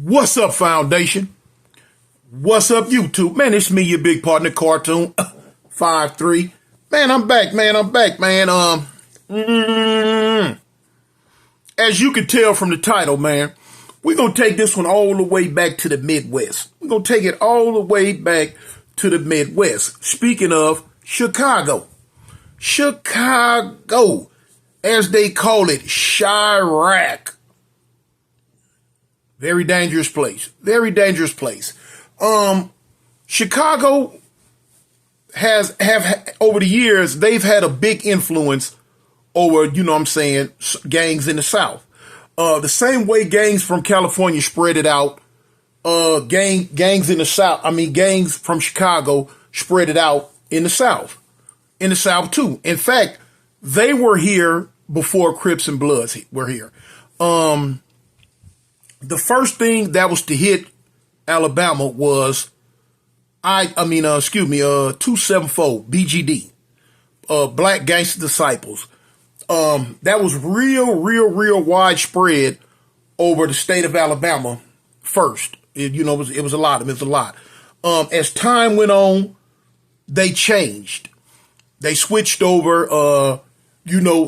What's up, Foundation? What's up, YouTube? Man, it's me, your big partner, Cartoon 5-3. Man, I'm back, man. As you can tell from the title, man, we're going to take this one all the way back to the Midwest. We're going to take it all the way back to the Midwest. Speaking of Chicago. Chicago, as they call it, Chirac. Very dangerous place. Very dangerous place. Chicago have over the years, they've had a big influence over, gangs in the South. The same way gangs from California spread it out, gangs in the South, gangs from Chicago spread it out in the South. In the South too. In fact, they were here before Crips and Bloods were here. The first thing that was to hit Alabama was 274 BGD, Black Gangster Disciples. That was real widespread over the state of Alabama first. It was a lot. It was a lot. As time went on, they changed. They switched over,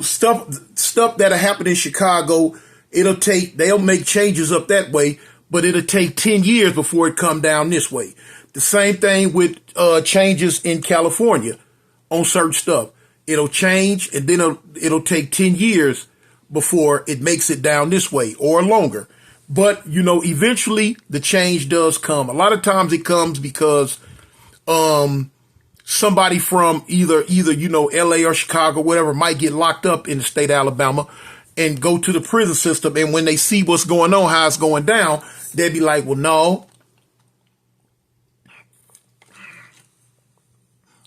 stuff that happened in Chicago. They'll make changes up that way, but it'll take 10 years before it come down this way. The same thing with changes in California on certain stuff. It'll change and then it'll take 10 years before it makes it down this way or longer. But, eventually the change does come. A lot of times it comes because somebody from either LA or Chicago, whatever, might get locked up in the state of Alabama and go to the prison system. And when they see what's going on, how it's going down, they'd be like, well, no,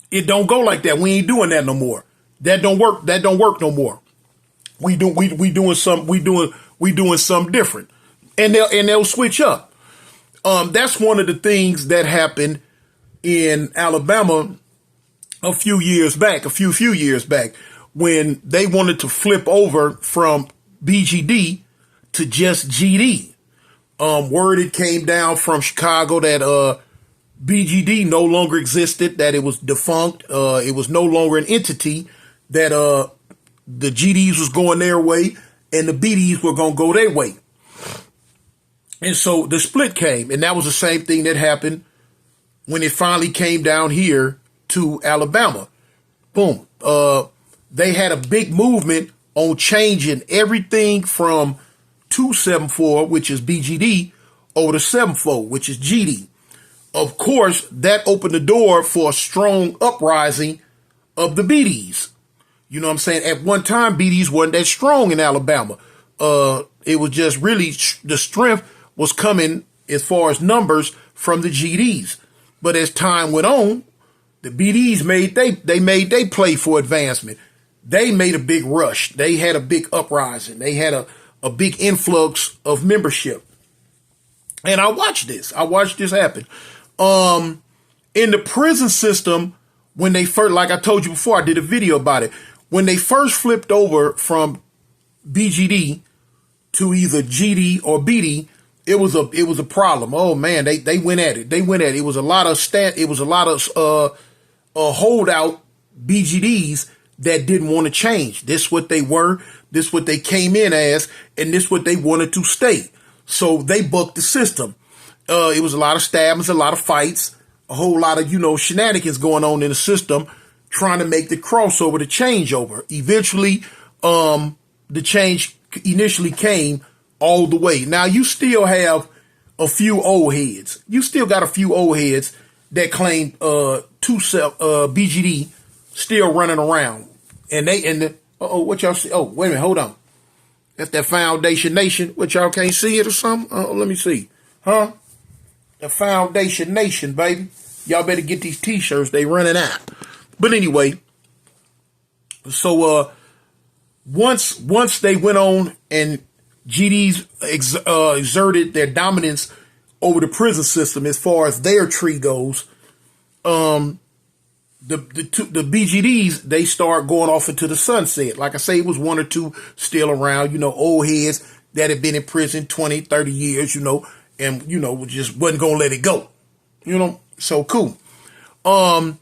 it don't go like that. We ain't doing that no more. That don't work. That don't work no more. We doing something different. And they'll switch up. That's one of the things that happened in Alabama a few years back, when they wanted to flip over from BGD to just GD. Word it came down from Chicago that BGD no longer existed, that it was defunct. It was no longer an entity, that the GDs was going their way and the BDs were going to go their way. And so the split came, and that was the same thing that happened when it finally came down here to Alabama. Boom. They had a big movement on changing everything from 274, which is BGD, over to 74, which is GD. Of course, that opened the door for a strong uprising of the BDs. You know what I'm saying? At one time, BDs wasn't that strong in Alabama. It was just really the strength was coming as far as numbers from the GDs. But as time went on, the BDs made they play for advancement. They made a big rush. They had a big uprising. They had a big influx of membership. And I watched this happen. In the prison system, when they first, like I told you before, I did a video about it. When they first flipped over from BGD to either GD or BD, it was a problem. Oh man, they went at it. It was a lot of holdout BGDs that didn't want to change. This what they were, this what they came in as, and this what they wanted to stay. So they bucked the system. It was a lot of stabbings, a lot of fights, a whole lot of, shenanigans going on in the system, trying to make the crossover, the changeover. Eventually, the change initially came all the way. Now you still have a few old heads. You still got a few old heads that claim BGD still running around. What y'all see? Oh, wait a minute, hold on. That's that Foundation Nation. What, y'all can't see it or something? Let me see. Huh? The Foundation Nation, baby. Y'all better get these t-shirts. They running out. But anyway, so once they went on and GDs exerted their dominance over the prison system as far as their tree goes, the BGDs, they start going off into the sunset. Like I say, it was one or two still around, old heads that had been in prison 20, 30 years, and, just wasn't going to let it go. So cool. What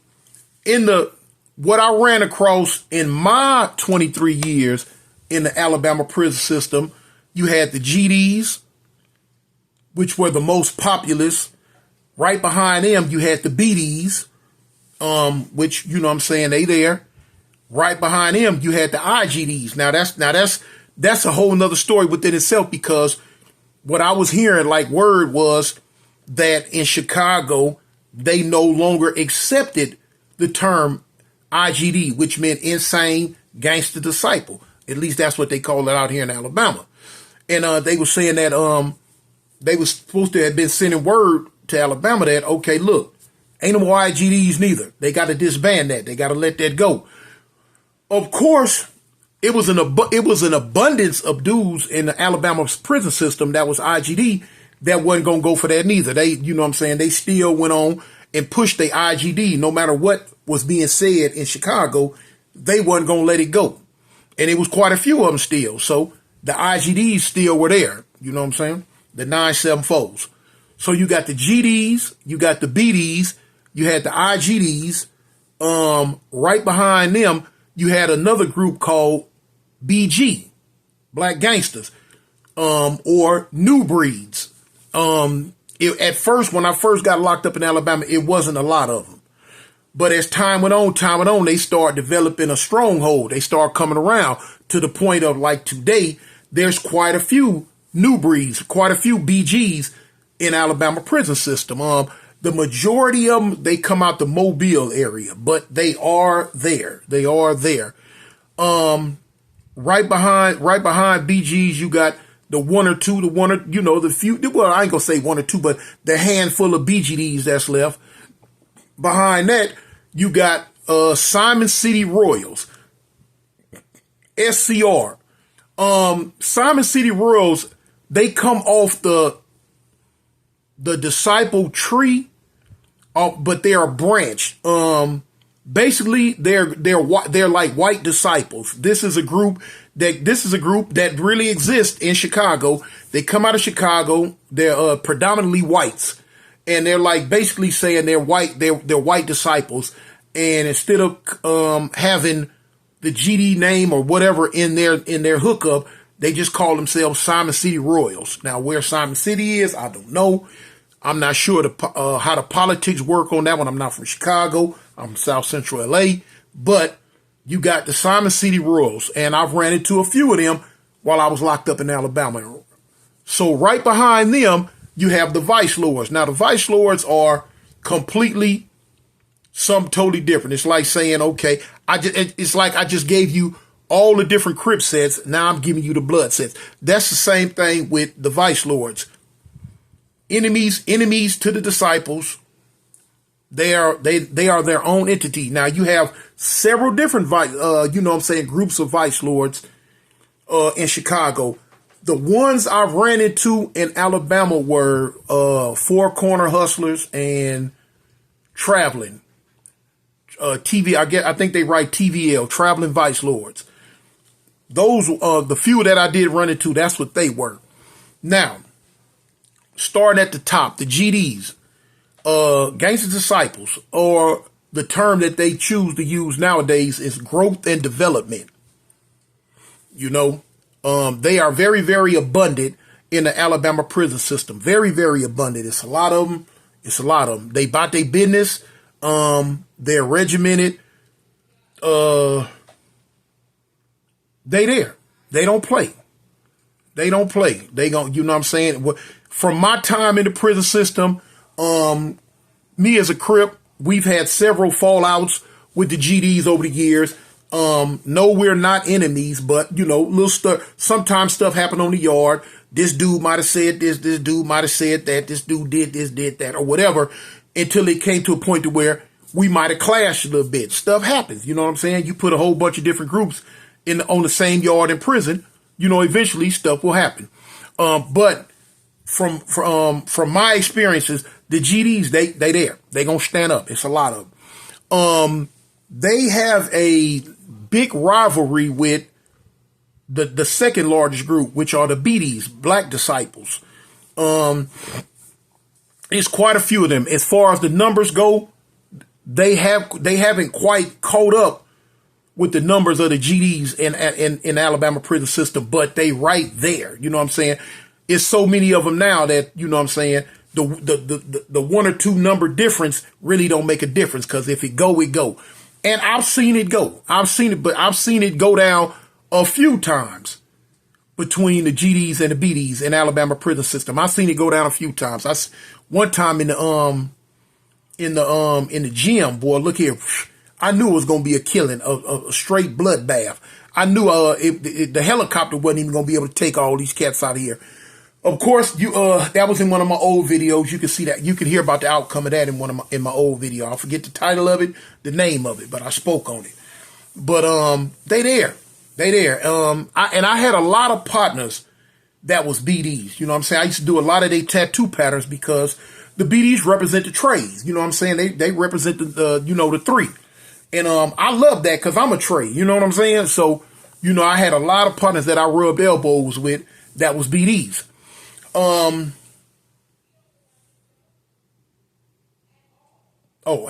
I ran across in my 23 years in the Alabama prison system, you had the GDs, which were the most populous. Right behind them, you had the BDs, which, they there. Right behind them, you had the IGDs. Now that's a whole nother story within itself, because what I was hearing, like word, was that in Chicago, they no longer accepted the term IGD, which meant insane gangster disciple. At least that's what they call it out here in Alabama. And they were saying that they was supposed to have been sending word to Alabama that, okay, look, ain't no more IGDs neither. They got to disband that. They got to let that go. Of course, it was an abundance of dudes in the Alabama prison system that was IGD that wasn't going to go for that neither. They, they still went on and pushed their IGD. No matter what was being said in Chicago, they wasn't going to let it go. And it was quite a few of them still. So the IGDs still were there. You know what I'm saying? The 974s. So you got the GDs, you got the BDs, you had the IGDs. Right behind them, you had another group called BG, Black Gangsters, or New Breeds. At first, when I first got locked up in Alabama, it wasn't a lot of them. But as time went on, they started developing a stronghold. They started coming around to the point of, like, today, there's quite a few New Breeds, quite a few BGs in Alabama prison system. The majority of them, they come out the Mobile area, but they are there. They are there. Right behind BGs, you got the the few, well, I ain't gonna say one or two, but the handful of BGDs that's left. Behind that, you got Simon City Royals, SCR. Simon City Royals, they come off the disciple tree, but they're a branch. Basically, they're like white disciples. This is a group that really exists in Chicago. They come out of Chicago. They're predominantly whites, and they're like basically saying they're white. They're white disciples, and instead of having the GD name or whatever in their hookup, they just call themselves Simon City Royals. Now, where Simon City is, I don't know. I'm not sure how the politics work on that one. I'm not from Chicago. I'm South Central LA. But you got the Simon City Royals, and I've ran into a few of them while I was locked up in Alabama. So right behind them, you have the Vice Lords. Now, the Vice Lords are completely something totally different. It's like saying, okay, it's like I just gave you all the different Crip sets. Now I'm giving you the Blood sets. That's the same thing with the Vice Lords. Enemies to the disciples. They are their own entity. Now you have several different groups of Vice Lords in Chicago. The ones I've ran into in Alabama were Four Corner Hustlers and Traveling. I think they write TVL, Traveling Vice Lords. Those, the few that I did run into, that's what they were. Now, starting at the top, the GDs, Gangster Disciples, or the term that they choose to use nowadays is growth and development. They are very, very abundant in the Alabama prison system. Very, very abundant. It's a lot of them. They about their business. They're regimented. They there. They don't play. They don't play. They gon', you know what I'm saying? From my time in the prison system, me as a Crip, we've had several fallouts with the GDs over the years. No, we're not enemies, but little stuff. Sometimes stuff happen on the yard. This dude might have said this. This dude might have said that. This dude did this, did that, or whatever. Until it came to a point to where we might have clashed a little bit. Stuff happens. You know what I'm saying? You put a whole bunch of different groups on the same yard in prison. Eventually stuff will happen. But from my experiences, the GDs, they there. They gonna stand up. It's a lot of them. They have a big rivalry with the second largest group, which are the BDs, Black Disciples. It's quite a few of them. As far as the numbers go, they haven't quite caught up with the numbers of the GDs in Alabama prison system, but they right there. You know what I'm saying? It's so many of them now that, you know what I'm saying, the one or two number difference really don't make a difference, because if it go, it go. And I've seen it go. I've seen it go down a few times between the GDs and the BDs in Alabama prison system. I've seen it go down a few times. One time in the gym, boy, look here. I knew it was going to be a killing, a straight bloodbath. I knew the helicopter wasn't even going to be able to take all these cats out of here. Of course, that was in one of my old videos. You can see that. You can hear about the outcome of that in my old video. I forget the title of it, the name of it, but I spoke on it. But they there. I had a lot of partners that was BDs. You know what I'm saying? I used to do a lot of their tattoo patterns because the BDs represent the trades. You know what I'm saying? They represent the three. And I love that because I'm a trade. You know what I'm saying? So, I had a lot of partners that I rubbed elbows with that was BDs. I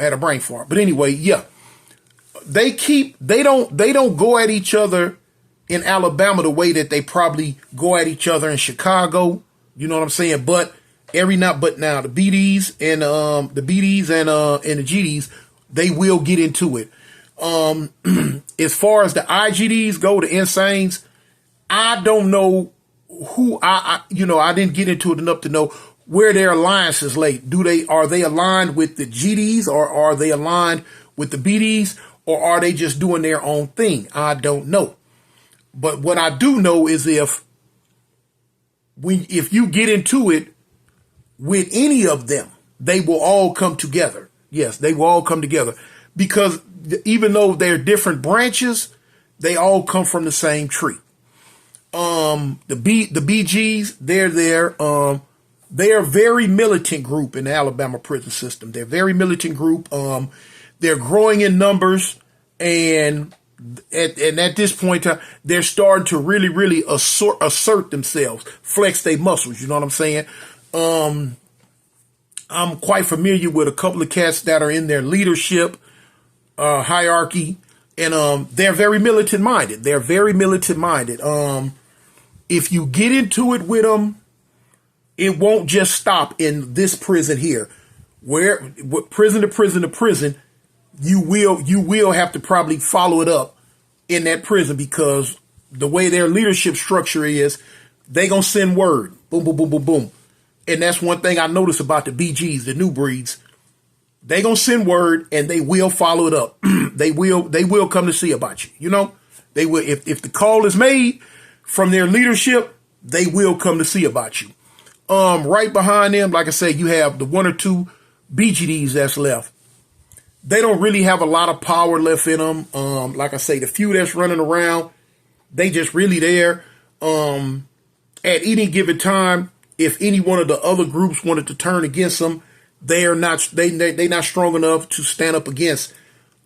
had a brain fart. But anyway, yeah. They don't go at each other in Alabama the way that they probably go at each other in Chicago. You know what I'm saying? But now the BDs and the GDs, they will get into it. As far as the IGDs go, the Insanes, I don't know who I didn't get into it enough to know where their alliances lay. Are they aligned with the GDs, or are they aligned with the BDs, or are they just doing their own thing? I don't know. But what I do know is if you get into it with any of them, they will all come together. Yes, they will all come together, because even though they're different branches, they all come from the same tree. The BGs, they're there. They're a very militant group in the Alabama prison system. They're a very militant group. They're growing in numbers, and at this point, they're starting to really, really assert themselves, flex their muscles. You know what I'm saying? I'm quite familiar with a couple of cats that are in their leadership hierarchy, and they're very militant minded. If you get into it with them, it won't just stop in this prison here. Where prison to prison to prison, you will have to probably follow it up in that prison, because the way their leadership structure is, they gonna send word, boom, boom, boom, boom, boom. And that's one thing I noticed about the BGs, the new breeds. They gonna send word, and they will follow it up. They will come to see about you. You know, they will. If the call is made from their leadership, they will come to see about you. Right behind them, like I said, you have the one or two BGDs that's left. They don't really have a lot of power left in them. Like I say, the few that's running around, they just really there. At any given time, if any one of the other groups wanted to turn against them, they're not strong enough to stand up against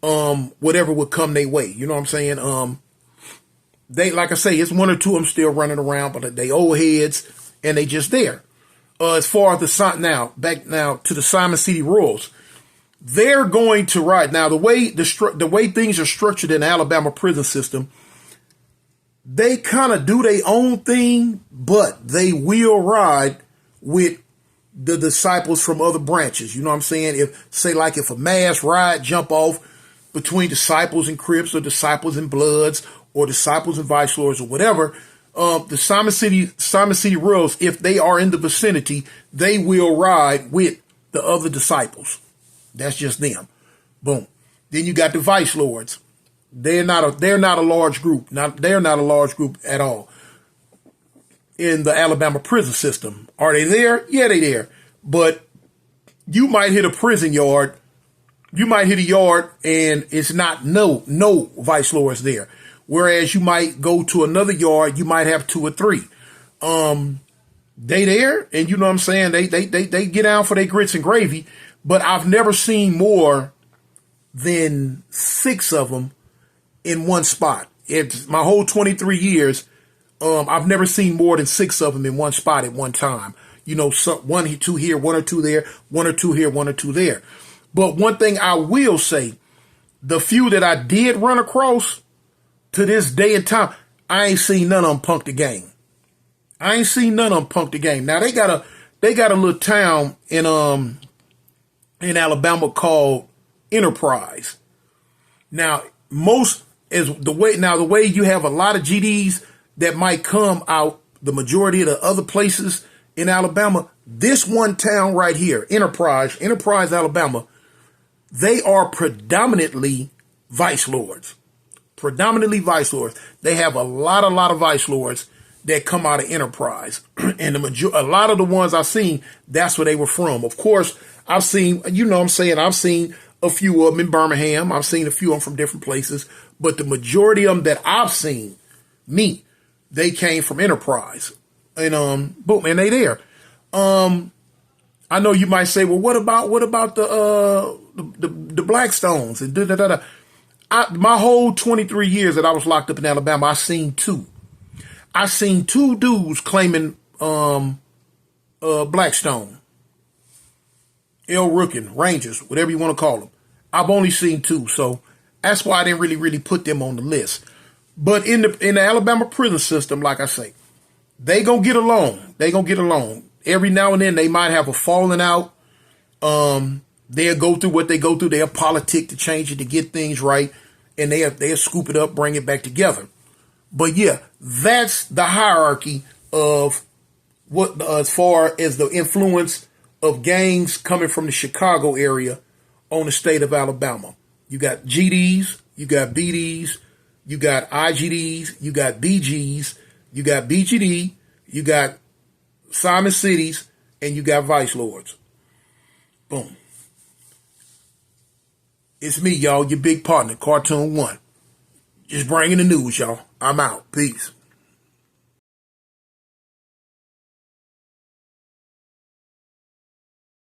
whatever would come their way. You know what I'm saying? Like I say, it's one or two of them still running around, but they old heads, and they just there. As far as back to the Simon City Royals, they're going to ride. Now, the way things are structured in the Alabama prison system, they kind of do their own thing, but they will ride with the disciples from other branches. You know what I'm saying? If a mass riot jump off between disciples and Crips, or disciples and Bloods, or disciples and Vice Lords, or whatever, the Simon City Royals, if they are in the vicinity, they will ride with the other disciples. That's just them. Boom. Then you got the Vice Lords. They're not a large group. They're not a large group at all in the Alabama prison system. Are they there? Yeah, they there. But you might hit a prison yard. You might hit a yard and it's not no Vice Lords there. Whereas you might go to another yard, you might have 2 or 3. They there, and you know what I'm saying? They get down for their grits and gravy, but I've never seen more than 6 of them in one spot. It's my whole 23 years. I've never seen more than 6 of them in one spot at one time. one or two here, one or two there, one or two here, one or two there. But one thing I will say, the few that I did run across to this day and time, I ain't seen none of them punk the game. I ain't seen none of them punk the game. Now they got a little town in Alabama called Enterprise. Now the way you have a lot of GDs that might come out, the majority of the other places in Alabama, this one town right here, Enterprise, Alabama, they are predominantly vice lords. They have a lot of vice lords that come out of Enterprise. And a lot of the ones I've seen, that's where they were from. Of course, I've seen a few of them in Birmingham. I've seen a few of them from different places. But the majority of them that I've seen, they came from Enterprise. And boom, and they there. I know you might say, well, what about the Blackstones and da-da-da-da. My whole 23 years that I was locked up in Alabama, I seen two dudes claiming Blackstone, L. Rookin, Rangers, whatever you want to call them. I've only seen two, so that's why I didn't really put them on the list. But in the Alabama prison system, like I say, they gonna get along. Every now and then they might have a falling out. They'll go through what they go through. They'll politic to change it to get things right, and they'll scoop it up, bring it back together. But yeah, that's the hierarchy of what, as far as the influence of gangs coming from the Chicago area on the state of Alabama. You got GDs, you got BDs, you got IGDs, you got BGs, you got BGD, you got Simon Cities, and you got Vice Lords. Boom. It's me, y'all, your big partner, Cartoon One. Just bringing the news, y'all. I'm out. Peace.